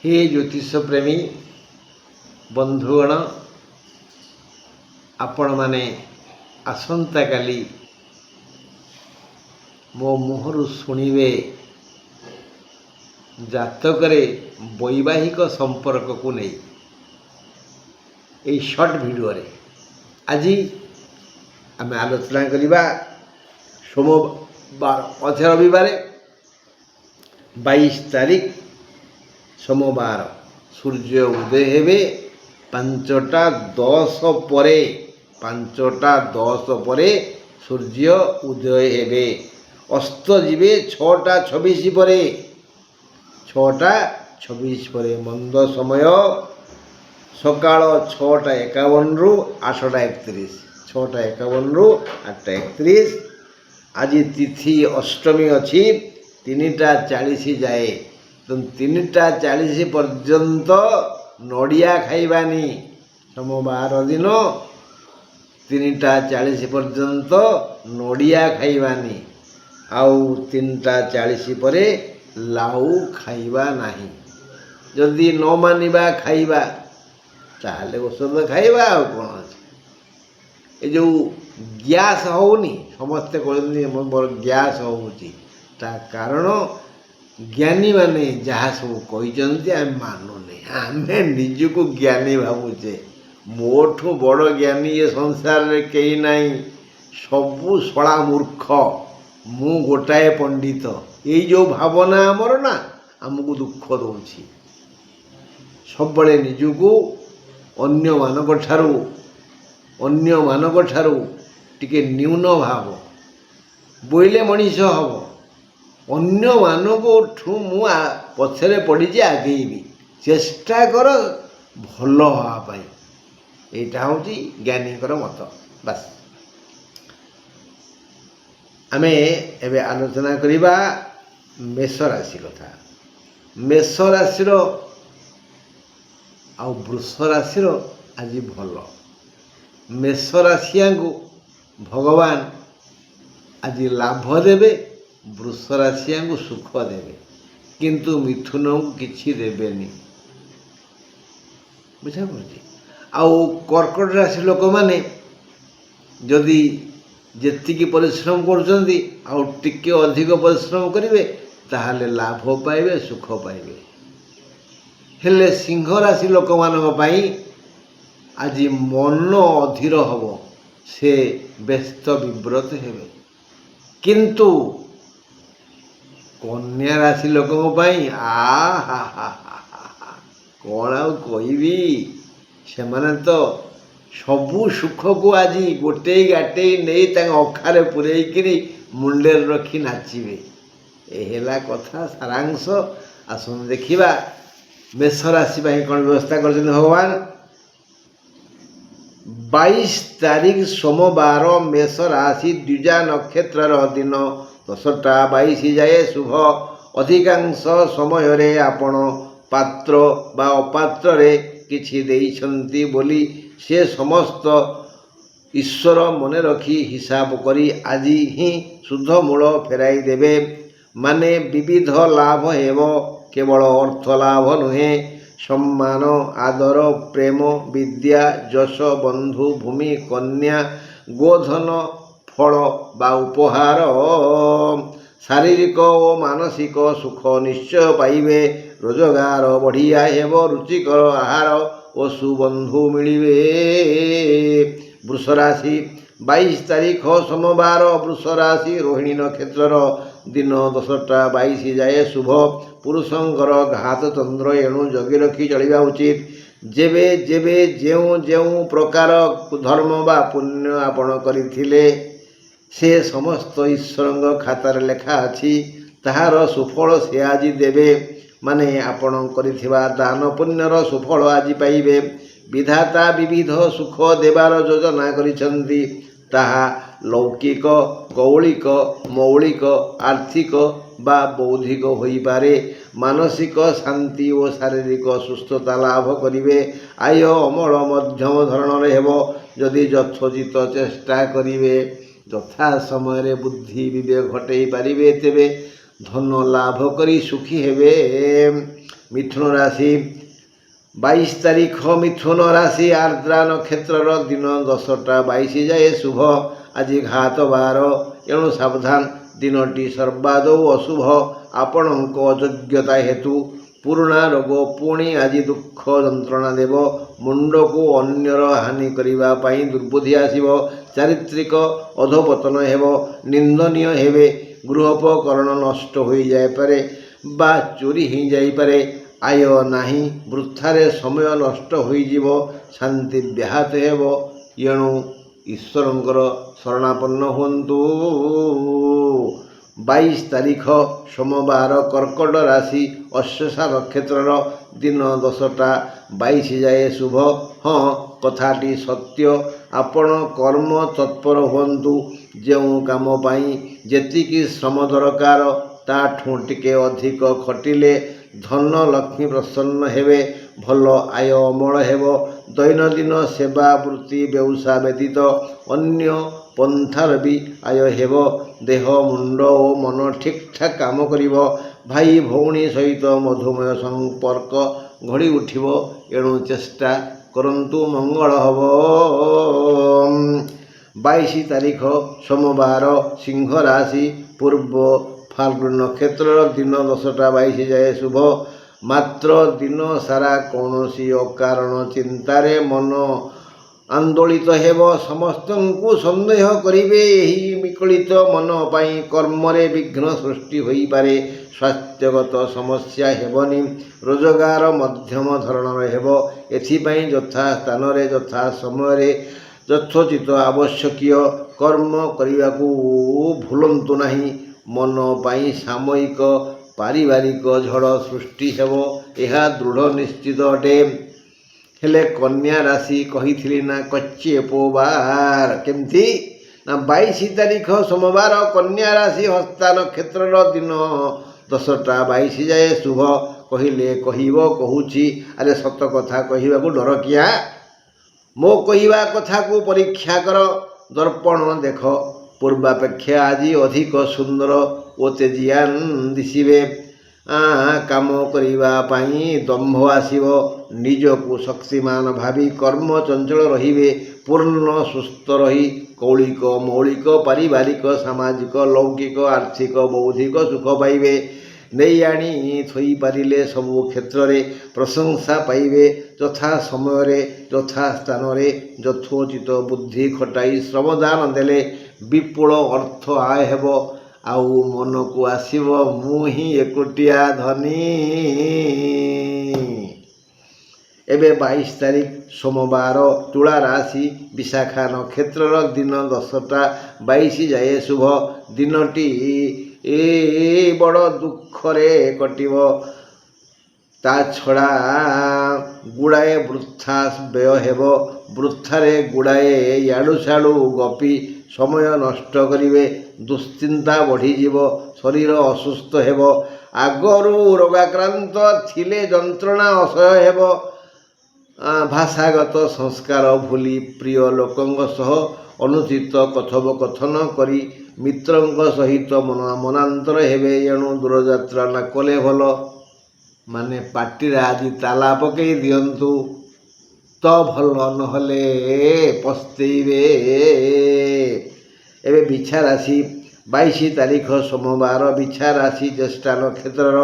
हे ज्योतिष प्रेमी बंधुगण आपण माने आसंता काली मो मुहरु शुणिबे जातकरे वैवाहिक संपर्क को नहीं ये शॉर्ट वीडियो रे आज आम आलोचना करवा सोमवार अच्छे रविवार 22 तारीख सोमवार सूर्य उदय हेबे 5:10 परे 5:10 परे सूर्य उदय हेबे अस्त जीवे 6:26 परे 6:26 परे मंद समय सकाळ 6:51 रु 8:31 6:51 रु 8:31 आज तिथि अष्टमी अच्छी 3:40 जाए तो 3:40 पर्यंत नड़िया खाइबानी सोमवार दिन 3:40 पर्यंत नड़िया खाइबानी आउ 3:40 परे लाउ खाइबा नहीं जदि न मानिबा खाइबा ताहले औषध खाइबा आ कौन अच्छे जो गैस होनी समस्ते कहते मोर गैस होची ता कारण ज्ञानी माने जहाँ सब कहते आम मानुने आमे निजको ज्ञानी भावुचे मोठू बड़ ज्ञानी ये संसार रे कहीं नहीं सबू सड़ा मूर्ख मु गोटाए पंडित ये जो भावना आमर ना आमको दुख दौची सब बड़े निजको अन्य मानक ठारू टिके न्यून भाव बोले मनीष हम अन्य मानू मु पछरे पड़ी आगेबी चेष्टा कर भल हाँपाई यहाँ हूँ ज्ञानीकर मत बास आमे एबे आलोचना करिबा मेष राशि कथा मेष राशि आ वृष राशि आज भल मेष राशिया को भगवान आज लाभ देवे वृष राशिया को सुख देवे किंतु मिथुन को किछि देवेनी बुझा पड़े आउ कर्कट राशि लोक माने जदि जेतिकी परिश्रम करछंती आउ टिके अधिक परिश्रम करिवे ताहाले लाभ पाइबे सुख पाइबे हेले सिंह राशि लोक मानक पई आज मन अधीर हब से व्यस्त विव्रत हेबे किंतु कन्या राशि लोकों पाई कौन आ कहबी से माने तो सबू सुख को आज गोटे गाटे नहीं अखारे पुरेकरी मुंडे रखी नाचिबे एला कथा सारांश आसन देखिबा मेष राशि कौन व्यवस्था कर भगवान 22 तारीख सोमवार मेष राशि द्विजा नक्षत्र दिन 10:22 जाए शुभ अधिकांश समय रे आपण पात्र बा अपात्र रे किछि देइछंती बोली से समस्त ईश्वर मने रखी हिसाब करी आज ही शुद्ध मूल फेराई देवे माने विविध लाभ हेबो केवल अर्थ लाभ नुहे सम्मान आदर प्रेम विद्या यश बंधु भूमि कन्या गोधन फल बा उपहार शारीरिक और मानसिक सुख निश्चय पाइबे रोजगार बढ़िया हेबो रुचिकर आहार और सुबंधु मिलिबे वृष राशि 22 तारीख सोमवार वृष राशि रोहिणी नक्षत्र दिन 10:22 जाए शुभ पुरुषंकर घात चंद्र एणु जगी रखी चलिबा उचित जेबे जेबे जेउ जेउ प्रकार धर्म बा पुण्य आपण करिथिले से समस्त ईश्वर खातार लेखा अछि ताहार सुफल से आज देवे माने आपण करिथिबा दान पुण्यर सुफल आज पाइबे विधाता विविध सुख देवार योजना करिसंती ताहा लौकिक कौलिक मौलिक आर्थिक बा बौद्धिक होई पारे मानसिक शांति और शारीरिक सुस्थता लाभ करिवे आय अमल मध्यम धरण हेबो जदि यथोचित चेष्टा करिवे यथा समय बुद्धि विवेक घटई पारिबे तेबे ଧନ ଲାଭ କରି ସୁଖୀ ହେବେ। ମିଥୁନ ରାଶି 22 ତାରିଖ ମିଥୁନ ରାଶି ଆର୍ଦ୍ରା ନକ୍ଷତ୍ରର ଦିନ 10ଟା 22 ଯାଏ ଶୁଭ। ଆଜି ଘାତ ବାର, ଏଣୁ ସାବଧାନ। ଦିନଟି ସର୍ବାଦୌ ଅଶୁଭ। ଆପଣଙ୍କ ଅଯୋଗ୍ୟତା ହେତୁ ପୁରୁଣା ରୋଗ ପୁଣି ଆଜି ଦୁଃଖ ଯନ୍ତ୍ରଣା ଦେବ। ମୁଣ୍ଡକୁ ଅନ୍ୟର ହାନି କରିବା ପାଇଁ ଦୁର୍ବୁଦ୍ଧି ଆସିବ। ଚାରିତ୍ରିକ ଅଧୋପତନ ହେବ, ନିନ୍ଦନୀୟ ହେବେ। ଗୃହୋପକରଣ ନଷ୍ଟ ହୋଇଯାଇପାରେ ବା ଚୋରି ହୋଇଯାଇପାରେ। ଆୟ ନାହିଁ, ବୃଥାରେ ସମୟ ନଷ୍ଟ ହୋଇଯିବ। ଶାନ୍ତି ବ୍ୟାହତ ହେବ, ଏଣୁ ଈଶ୍ୱରଙ୍କର ଶରଣାପନ୍ନ ହୁଅନ୍ତୁ। 22 ତାରିଖ ସୋମବାର କର୍କଟ ରାଶି ଅଶ୍ୱସା ନକ୍ଷତ୍ରର ଦିନ 10ଟା 22 ଯାଏ ଶୁଭ। ହଁ, କଥାଟି ସତ୍ୟ। ଆପଣ କର୍ମ ତତ୍ପର ହୁଅନ୍ତୁ। ଯେଉଁ କାମ ପାଇଁ ଯେତିକି ଶ୍ରମ ଦରକାର ତାଠୁ ଟିକେ ଅଧିକ ଖଟିଲେ ଧନ ଲକ୍ଷ୍ମୀ ପ୍ରସନ୍ନ ହେବେ। ଭଲ ଆୟ ଅମଳ ହେବ। ଦୈନନ୍ଦିନ ସେବା ବୃତ୍ତି ବ୍ୟବସାୟ ବ୍ୟତୀତ ଅନ୍ୟ ପନ୍ଥାର ବି ଆୟ ହେବ। ଦେହ, ମୁଣ୍ଡ ଓ ମନ ଠିକ୍ ଠାକ୍ କାମ କରିବ। ଭାଇ ଭଉଣୀ ସହିତ ମଧୁମୟ ସମ୍ପର୍କ ଗଢ଼ି ଉଠିବ, ଏଣୁ ଚେଷ୍ଟା କରନ୍ତୁ ମଙ୍ଗଳ ହେବ। 22 ତାରିଖ ସୋମବାର ସିଂହ ରାଶି ପୂର୍ବ ଫାଲ୍ଗୁନ ନକ୍ଷତ୍ରର ଦିନ 10ଟା 22 ଯାଏ ଶୁଭ। ମାତ୍ର ଦିନ ସାରା କୌଣସି ଅକାରଣ ଚିନ୍ତାରେ ମନ ଆନ୍ଦୋଳିତ ହେବ। ସମସ୍ତଙ୍କୁ ସନ୍ଦେହ କରିବେ। ଏହି ବିକଳିତ ମନ ପାଇଁ କର୍ମରେ ବିଘ୍ନ ସୃଷ୍ଟି ହୋଇପାରେ। ସ୍ୱାସ୍ଥ୍ୟଗତ ସମସ୍ୟା ହେବନି। ରୋଜଗାର ମଧ୍ୟମ ଧରଣର ହେବ। ଏଥିପାଇଁ ଯଥା ସ୍ଥାନରେ ଯଥା ସମୟରେ ଯଥୋଚିତ ଆବଶ୍ୟକୀୟ କର୍ମ କରିବାକୁ ଭୁଲନ୍ତୁ ନାହିଁ। ମନ ପାଇଁ ସାମୟିକ ପାରିବାରିକ ଝଡ଼ ସୃଷ୍ଟି ହେବ, ଏହା ଦୃଢ଼ ନିଶ୍ଚିତ ଅଟେ। ହେଲେ କନ୍ୟା ରାଶି କହିଥିଲି ନା କଚ୍ଚେ ପୋବାର କେମିତି ନା 22 ତାରିଖ ସୋମବାର କନ୍ୟା ରାଶି ହସ୍ତା ନକ୍ଷତ୍ରର ଦିନ 10ଟା 22 ଯାଏ ଶୁଭ। କହିଲେ କହିବ, କହୁଛି। ଆରେ ସତ କଥା କହିବାକୁ ଡର କିଆ? ମୋ କହିବା କଥାକୁ ପରୀକ୍ଷା କର। ଦର୍ପଣ ଦେଖ। ପୂର୍ବାପେକ୍ଷା ଆଜି ଅଧିକ ସୁନ୍ଦର ଓ ତେଜିଆନ ଦିଶିବେ। କାମ କରିବା ପାଇଁ ଦମ୍ଭ ଆସିବ। ନିଜକୁ ଶକ୍ତିମାନ ଭାବି କର୍ମ ଚଞ୍ଚଳ ରହିବେ। ପୂର୍ଣ୍ଣ ସୁସ୍ଥ ରହି କୌଳିକ ମୌଳିକ ପାରିବାରିକ ସାମାଜିକ ଲୌକିକ ଆର୍ଥିକ ବୌଦ୍ଧିକ ସୁଖ ପାଇବେ। ନେଇ ଆଣି ଥୋଇପାରିଲେ ସବୁ କ୍ଷେତ୍ରରେ ପ୍ରଶଂସା ପାଇବେ। ଯଥା ସମୟରେ ଯଥା ସ୍ଥାନରେ ଯଥୋଚିତ ବୁଦ୍ଧି ଖଟାଇ ଶ୍ରମଦାନ ଦେଲେ ବିପୁଳ ଅର୍ଥ ଆୟ ହେବ। ଆଉ ମନକୁ ଆସିବ, ମୁଁ ହିଁ ଏକୁଟିଆ ଧନୀ। ଏବେ 22 ତାରିଖ ସୋମବାର ତୁଳା ରାଶି ବିଶାଖା ନକ୍ଷତ୍ରର ଦିନ 10ଟା 22 ଯାଏ ଶୁଭ। ଦିନଟି ବଡ଼ ଦୁଃଖରେ କଟିବ। ତା ଛଡ଼ା ଗୁଡ଼ାଏ ବୃଥା ବ୍ୟୟ ହେବ। ବୃଥାରେ ଗୁଡ଼ାଏ ଇଆଡ଼ୁ ସିଆଡ଼ୁ ଗପି ସମୟ ନଷ୍ଟ କରିବେ। ଦୁଶ୍ଚିନ୍ତା ବଢ଼ିଯିବ। ଶରୀର ଅସୁସ୍ଥ ହେବ। ଆଗରୁ ରୋଗାକ୍ରାନ୍ତ ଥିଲେ ଯନ୍ତ୍ରଣା ଅସହ୍ୟ ହେବ। ଭାଷାଗତ ସଂସ୍କାର ଭୁଲି ପ୍ରିୟ ଲୋକଙ୍କ ସହ ଅନୁଚିତ କଥୋପକଥନ କରି ମିତ୍ରଙ୍କ ସହିତ ମନାନ୍ତର ହେବେ। ଏଣୁ ଦୂରଯାତ୍ରା ନ କଲେ ଭଲ। ମାନେ ପାଟିରେ ଆଜି ତାଲା ପକେଇ ଦିଅନ୍ତୁ ତ ଭଲ, ନହେଲେ ପସ୍ତେଇବେ। ଏବେ ବିଛା ରାଶି 22 ତାରିଖ ସୋମବାର ବିଛା ରାଶି ଜ୍ୟେଷ୍ଠା ନକ୍ଷତ୍ରର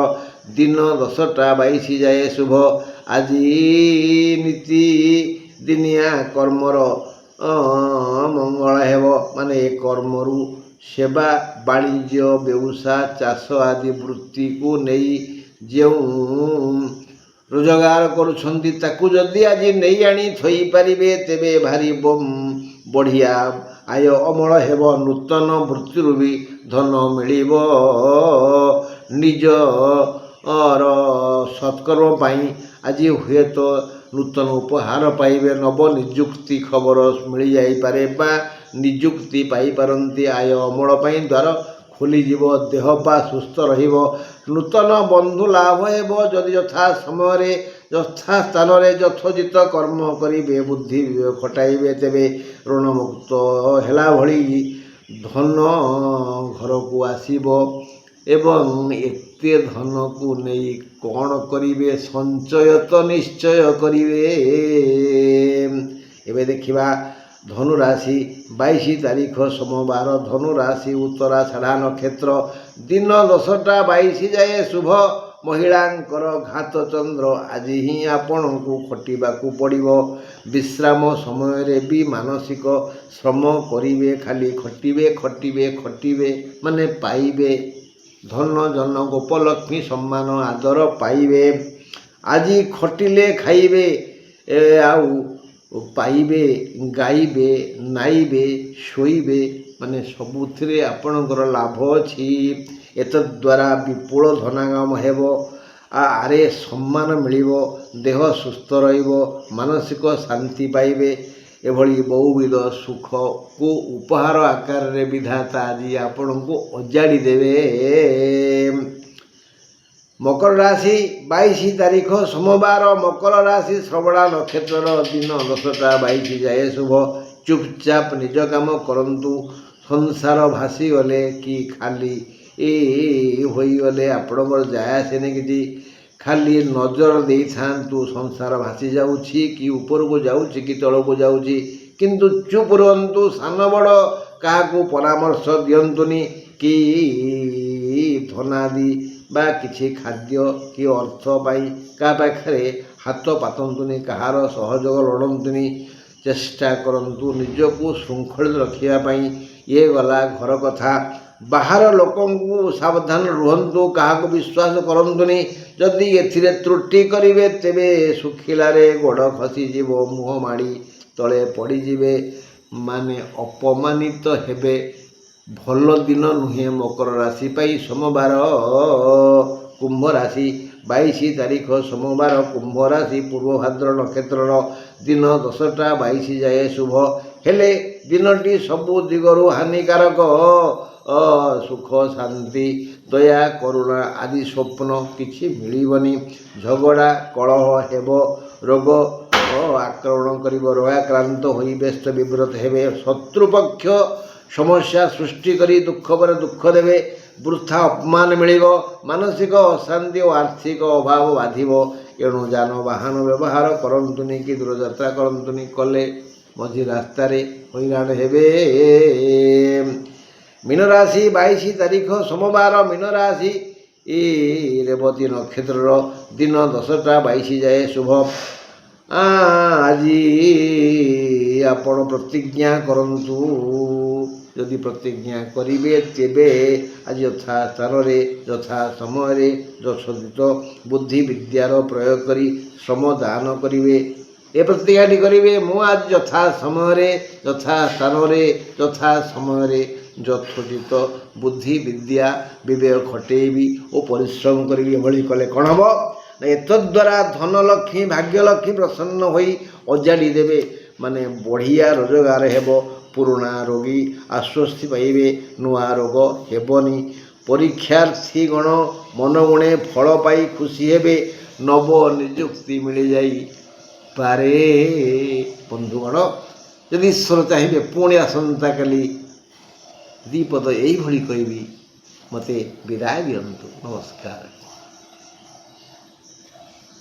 ଦିନ 10ଟା 22 ଯାଏ ଶୁଭ। ଆଜି ନୀତି ଦିନିଆ କର୍ମର ମଙ୍ଗଳ ହେବ। ମାନେ ଏ କର୍ମରୁ ସେବା ବାଣିଜ୍ୟ ବ୍ୟବସାୟ ଚାଷ ଆଦି ବୃତ୍ତିକୁ ନେଇ ଯେଉଁ ରୋଜଗାର କରୁଛନ୍ତି ତାକୁ ଯଦି ଆଜି ନେଇ ଆଣି ଥୋଇପାରିବେ ତେବେ ଭାରି ବଢ଼ିଆ ଆୟ ଅମଳ ହେବ। ନୂତନ ବୃତ୍ତିରୁ ବି ଧନ ମିଳିବ। ନିଜର ସତ୍କର୍ମ ପାଇଁ ଆଜି ହୁଏତ ନୂତନ ଉପହାର ପାଇବେ। ନବ ନିଯୁକ୍ତି ଖବର ମିଳିଯାଇପାରେ ବା ନିଯୁକ୍ତି ପାଇପାରନ୍ତି। ଆୟ ଅମଳ ପାଇଁ ଦ୍ୱାର ଖୋଲିଯିବ। ଦେହ ପା ସୁସ୍ଥ ରହିବ। ନୂତନ ବନ୍ଧୁ ଲାଭ ହେବ। ଯଦି ଯଥା ସମୟରେ ଯଥା ସ୍ଥାନରେ ଯଥୋଚିତ କର୍ମ କରିବେ, ବୁଦ୍ଧି ଖଟାଇବେ, ତେବେ ଋଣମୁକ୍ତ ହେଲା ଭଳି ଧନ ଘରକୁ ଆସିବ। ଏବଂ ଏତେ ଧନକୁ ନେଇ କ'ଣ କରିବେ? ସଞ୍ଚୟ ତ ନିଶ୍ଚୟ କରିବେ। ଏବେ ଦେଖିବା ଧନୁରାଶି 22 ତାରିଖ ସୋମବାର, ଧନୁରାଶି ଉତ୍ତରାଷାଢ଼ା ନକ୍ଷତ୍ର, ଦିନ 10ଟା 22 ଯାଏ ଶୁଭ। ମହିଳାଙ୍କର ଘାତ ଚନ୍ଦ୍ର। ଆଜି ହିଁ ଆପଣଙ୍କୁ ଖଟିବାକୁ ପଡ଼ିବ। ବିଶ୍ରାମ ସମୟରେ ବି ମାନସିକ ଶ୍ରମ କରିବେ। ଖାଲି ଖଟିବେ ଖଟିବେ ଖଟିବେ, ମାନେ ପାଇବେ ଧନ ଜନ ଗୋପଲକ୍ଷ୍ମୀ ସମ୍ମାନ ଆଦର ପାଇବେ। ଆଜି ଖଟିଲେ ଖାଇବେ, ଆଉ ପାଇବେ, ଗାଇବେ, ନାଇବେ, ଶୋଇବେ, ମାନେ ସବୁଥିରେ ଆପଣଙ୍କର ଲାଭ ଅଛି। ଏତଦ୍ୱାରା ବିପୁଳ ଧନାଗମ ହେବ। ଆରେ ସମ୍ମାନ ମିଳିବ, ଦେହ ସୁସ୍ଥ ରହିବ, ମାନସିକ ଶାନ୍ତି ପାଇବେ। ଏଭଳି ବହୁବିଧ ସୁଖକୁ ଉପହାର ଆକାରରେ ବିଧାତା ଆଜି ଆପଣଙ୍କୁ ଅଜାଡ଼ି ଦେବେ। ମକର ରାଶି 22 ତାରିଖ ସୋମବାର, ମକର ରାଶି ଶ୍ରବଣା ନକ୍ଷତ୍ରର, ଦିନ 10ଟା 22 ଯାଏ ଶୁଭ। ଚୁପଚାପ ନିଜ କାମ କରନ୍ତୁ। ସଂସାର ଭାସିଗଲେ କି ଖାଲି ହୋଇଗଲେ ଆପଣଙ୍କର ଯାଏ ଆସେନି କିଛି। ଖାଲି ନଜର ଦେଇଥାନ୍ତୁ, ସଂସାର ଭାସି ଯାଉଛି କି ଉପରକୁ ଯାଉଛି କି ତଳକୁ ଯାଉଛି, କିନ୍ତୁ ଚୁପ୍ ରୁହନ୍ତୁ। ସାନ ବଡ଼ କାହାକୁ ପରାମର୍ଶ ଦିଅନ୍ତୁନି, କି ଧନାଦି ବା କିଛି ଖାଦ୍ୟ କି ଅର୍ଥ ପାଇଁ କାହା ପାଖରେ ହାତ ପାତନ୍ତୁନି, କାହାର ସହଯୋଗ ଲୋଡ଼ନ୍ତୁନି। ଚେଷ୍ଟା କରନ୍ତୁ ନିଜକୁ ଶୃଙ୍ଖଳିତ ରଖିବା ପାଇଁ। ଇଏ ଗଲା ଘର କଥା। ବାହାର ଲୋକଙ୍କୁ ସାବଧାନ ରୁହନ୍ତୁ, କାହାକୁ ବିଶ୍ୱାସ କରନ୍ତୁନି। ଯଦି ଏଥିରେ ତ୍ରୁଟି କରିବେ ତେବେ ଶୁଖିଲାରେ ଗୋଡ଼ ଖସିଯିବ, ମୁହଁ ମାଡ଼ି ତଳେ ପଡ଼ିଯିବେ, ମାନେ ଅପମାନିତ ହେବେ। ଭଲ ଦିନ ନୁହେଁ ମକର ରାଶି ପାଇଁ ସୋମବାର। କୁମ୍ଭ ରାଶି 22 ତାରିଖ ସୋମବାର, କୁମ୍ଭ ରାଶି ପୂର୍ବଭାଦ୍ର ନକ୍ଷତ୍ରର, ଦିନ 10ଟା 22 ଯାଏ ଶୁଭ। ହେଲେ ଦିନଟି ସବୁ ଦିଗରୁ ହାନିକାରକ। ସୁଖ ଶାନ୍ତି ଦୟା କରୁଣା ଆଦି ସ୍ୱପ୍ନ କିଛି ମିଳିବନି। ଝଗଡ଼ା କଳହ ହେବ, ରୋଗ ଆକ୍ରମଣ କରିବ, ରୋଗାକ୍ରାନ୍ତ ହୋଇ ବ୍ୟସ୍ତ ବିବ୍ରତ ହେବେ। ଶତ୍ରୁପକ୍ଷ ସମସ୍ୟା ସୃଷ୍ଟି କରି ଦୁଃଖ ପରେ ଦୁଃଖ ଦେବେ। ବୃଥା ଅପମାନ ମିଳିବ। ମାନସିକ ଅଶାନ୍ତି ଓ ଆର୍ଥିକ ଅଭାବ ବାଧିବ। ଏଣୁ ଯାନବାହନ ବ୍ୟବହାର କରନ୍ତୁନି କି ଦୂରଯାତ୍ରା କରନ୍ତୁନି। କଲେ ମଝି ରାସ୍ତାରେ ହଇରାଣ ହେବେ। ମୀନରାଶି 22 ତାରିଖ ସୋମବାର, ମୀନରାଶି ରେବତୀ ନକ୍ଷତ୍ରର, ଦିନ 10ଟା 22 ଯାଏ ଶୁଭ। ଆଜି ଆପଣ ପ୍ରତିଜ୍ଞା କରନ୍ତୁ। ଯଦି ପ୍ରତିଜ୍ଞା କରିବେ ତେବେ ଆଜି ଯଥା ସ୍ଥାନରେ ଯଥା ସମୟରେ ଯଥୋଚିତ ବୁଦ୍ଧି ବିଦ୍ୟାର ପ୍ରୟୋଗ କରି ଶ୍ରମ ଦାନ କରିବେ। ଏ ପ୍ରତିଜ୍ଞାଟି କରିବେ, ମୁଁ ଆଜି ଯଥା ସମୟରେ ଯଥା ସ୍ଥାନରେ ଯଥା ସମୟରେ ଯଥୋଚିତ ବୁଦ୍ଧି ବିଦ୍ୟା ବିବେକ ଖଟେଇବି ଓ ପରିଶ୍ରମ କରିବି। ଏଭଳି କଲେ କ'ଣ ହେବ? ଏତଦ୍ୱାରା ଧନଲକ୍ଷ୍ମୀ ଭାଗ୍ୟଲକ୍ଷ୍ମୀ ପ୍ରସନ୍ନ ହୋଇ ଅଜାଡ଼ି ଦେବେ। ମାନେ ବଢ଼ିଆ ରୋଜଗାର ହେବ। ପୁରୁଣା ରୋଗୀ ଆଶ୍ୱସ୍ତି ପାଇବେ, ନୂଆ ରୋଗ ହେବନି। ପରୀକ୍ଷାର୍ଥୀଗଣ ମନଗୁଣେ ଫଳ ପାଇ ଖୁସି ହେବେ। ନବ ନିଯୁକ୍ତି ମିଳିଯାଇପାରେ। ବନ୍ଧୁଗଣ, ଯଦି ଈଶ୍ୱର ଚାହିଁବେ ପୁଣି ଆସନ୍ତାକାଲି ଦ୍ୱିପଦ ଏଇଭଳି କହିବି। ମୋତେ ବିଦାୟ ଦିଅନ୍ତୁ। ନମସ୍କାର।